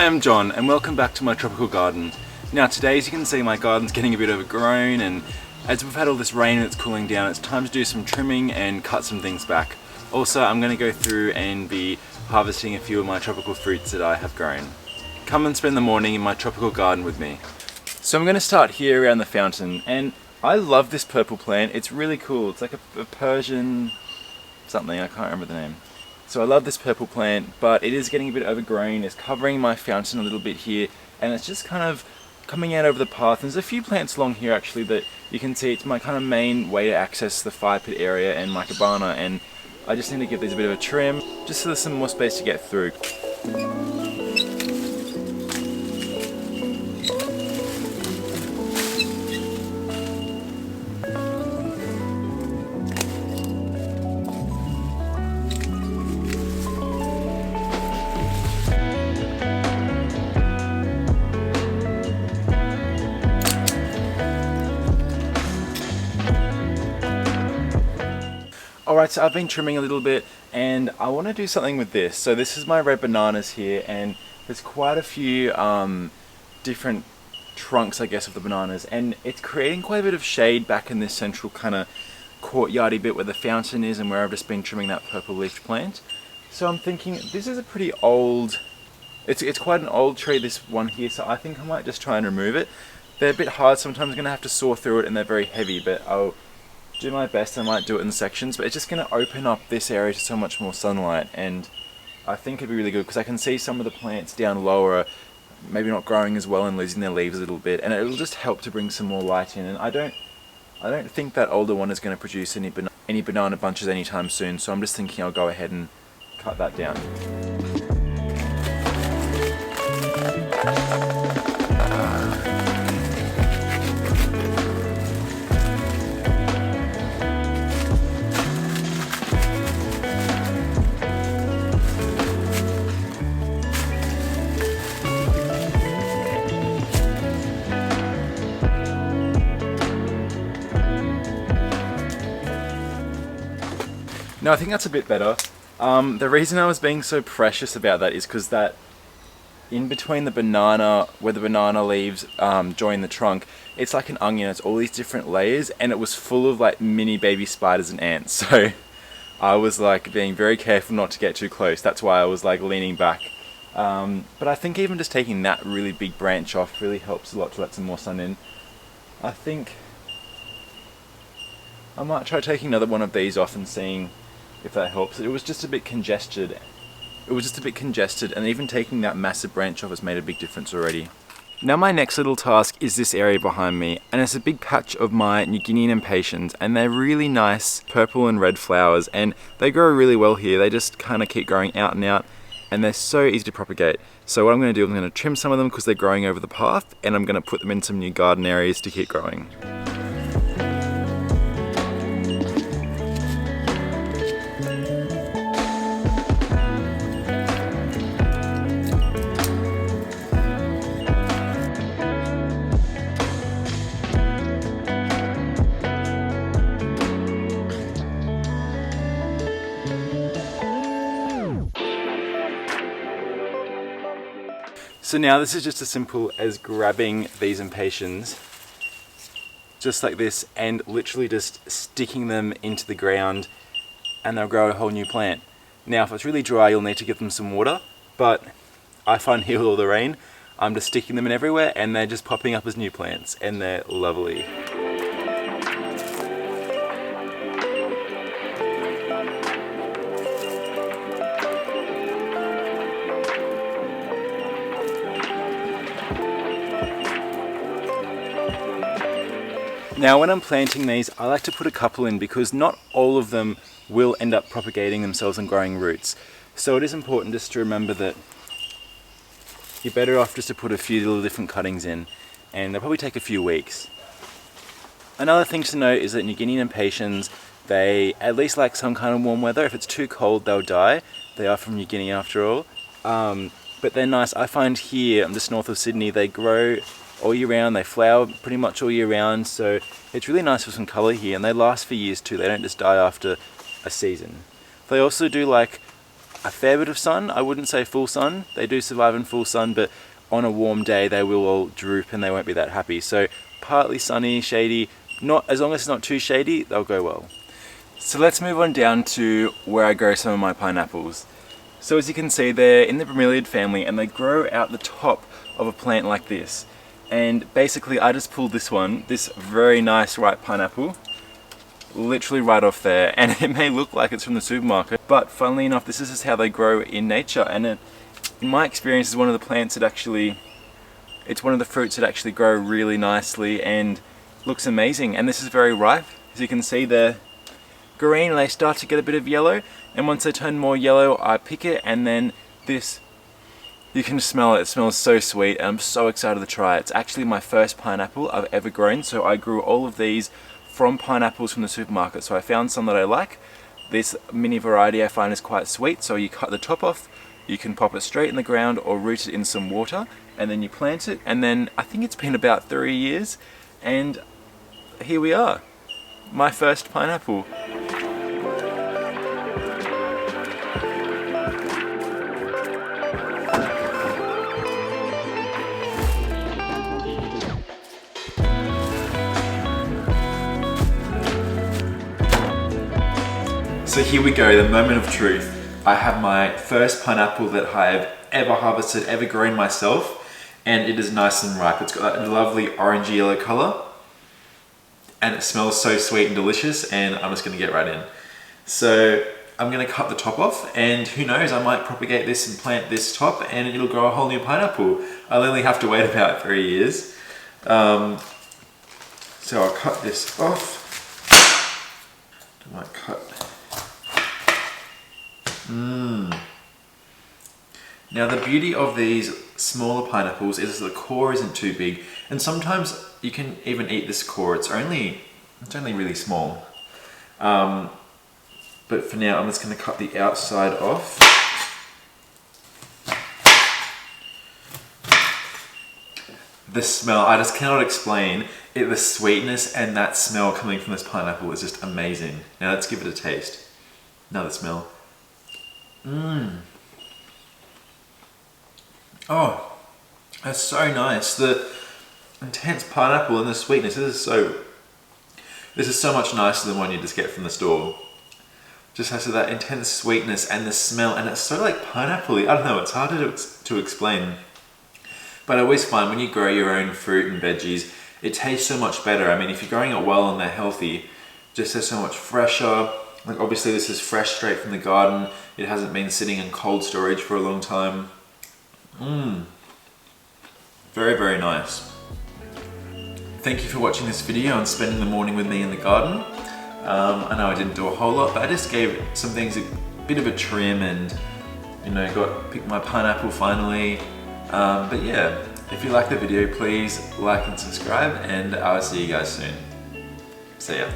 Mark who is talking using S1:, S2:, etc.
S1: I'm John and welcome back to my tropical garden. Now today, as you can see, my garden's getting a bit overgrown, and as we've had all this rain and it's cooling down, it's time to do some trimming and cut some things back. Also, I'm going to go through and be harvesting a few of my tropical fruits that I have grown. Come and spend the morning in my tropical garden with me. So I'm going to start here around the fountain, and I love this purple plant. It's really cool. It's like a Persian something, I can't remember the name. So I love this purple plant, but it is getting a bit overgrown. It's covering my fountain a little bit here, and it's just kind of coming out over the path. And there's a few plants along here actually that you can see. It's my kind of main way to access the fire pit area and my cabana, and I just need to give these a bit of a trim, just so there's some more space to get through. Alright, so I've been trimming a little bit and I want to do something with this. So this is my red bananas here, and there's quite a few different trunks, I guess, of the bananas, and it's creating quite a bit of shade back in this central kind of courtyardy bit where the fountain is and where I've just been trimming that purple leaf plant. So I'm thinking this is a pretty old, it's quite an old tree, this one here, so I think I might just try and remove it. They're a bit hard, sometimes I'm going to have to saw through it, and they're very heavy, but I'll do my best. I might do it in sections, but it's just going to open up this area to so much more sunlight, and I think it'd be really good because I can see some of the plants down lower maybe not growing as well and losing their leaves a little bit, and it'll just help to bring some more light in. And I don't think that older one is going to produce any banana bunches anytime soon, so I'm just thinking I'll go ahead and cut that down. No, I think that's a bit better. The reason I was being so precious about that is because that in between the banana, where the banana leaves join the trunk, it's like an onion. It's all these different layers, and it was full of like mini baby spiders and ants. So I was like being very careful not to get too close. That's why I was like leaning back. But I think even just taking that really big branch off really helps a lot to let some more sun in. I think I might try taking another one of these off and seeing if that helps. It was just a bit congested. And even taking that massive branch off has made a big difference already. Now my next little task is this area behind me, and it's a big patch of my Guinea Impatiens, and they're really nice purple and red flowers, and they grow really well here. They just kind of keep growing out and out, and they're so easy to propagate. So what I'm going to do, I'm going to trim some of them because they're growing over the path, and I'm going to put them in some new garden areas to keep growing. So now this is just as simple as grabbing these impatiens, just like this, and literally just sticking them into the ground, and they'll grow a whole new plant. Now if it's really dry, you'll need to give them some water, but I find here with all the rain, I'm just sticking them in everywhere, and they're just popping up as new plants, and they're lovely. Now when I'm planting these, I like to put a couple in because not all of them will end up propagating themselves and growing roots. So it is important just to remember that you're better off just to put a few little different cuttings in, and they'll probably take a few weeks. Another thing to note is that New Guinea Impatiens, they at least like some kind of warm weather. If it's too cold, they'll die. They are from New Guinea after all. But they're nice. I find here, I'm just north of Sydney, they grow all year round. They flower pretty much all year round, so it's really nice with some colour here, and they last for years too. They don't just die after a season. They also do like a fair bit of sun. I wouldn't say full sun. They do survive in full sun, but on a warm day they will all droop and they won't be that happy. So partly sunny, shady, not as long as it's not too shady, they'll go well. So let's move on down to where I grow some of my pineapples. So as you can see, they're in the bromeliad family and they grow out the top of a plant like this. And basically I just pulled this one, this very nice ripe pineapple, literally right off there, and it may look like it's from the supermarket, but funnily enough this is just how they grow in nature, and it, in my experience, is one of the plants that actually, it's one of the fruits that actually grow really nicely and looks amazing. And this is very ripe. As you can see, they're green and they start to get a bit of yellow, and once they turn more yellow I pick it, and then this, you can smell it, it smells so sweet and I'm so excited to try it. It's actually my first pineapple I've ever grown, so I grew all of these from pineapples from the supermarket. So I found some that I like. This mini variety I find is quite sweet, so you cut the top off, you can pop it straight in the ground or root it in some water, and then you plant it, and then I think it's been about 3 years and here we are, my first pineapple. So here we go, the moment of truth. I have my first pineapple that I've ever harvested, ever grown myself, and it is nice and ripe. It's got that lovely orangey yellow color, and it smells so sweet and delicious, and I'm just gonna get right in. So I'm gonna cut the top off, and who knows, I might propagate this and plant this top and it'll grow a whole new pineapple. I'll only have to wait about 3 years. So I'll cut this off. I might cut. Now the beauty of these smaller pineapples is the core isn't too big, and sometimes you can even eat this core. It's only really small. But for now I'm just going to cut the outside off. The smell, I just cannot explain it. The sweetness and that smell coming from this pineapple is just amazing. Now let's give it a taste. Another smell. Oh, that's so nice. The intense pineapple and the sweetness. This is so much nicer than one you just get from the store. Just has that intense sweetness and the smell, and it's so like pineapple-y. I don't know, it's hard to explain. But I always find when you grow your own fruit and veggies, it tastes so much better. I mean, if you're growing it well and they're healthy, it just tastes so much fresher. Like obviously this is fresh straight from the garden. It hasn't been sitting in cold storage for a long time. Very, very nice. Thank you for watching this video and spending the morning with me in the garden. I know I didn't do a whole lot, but I just gave some things a bit of a trim, and you know, picked my pineapple finally. But yeah, if you like the video, please like and subscribe, and I'll see you guys soon. See ya.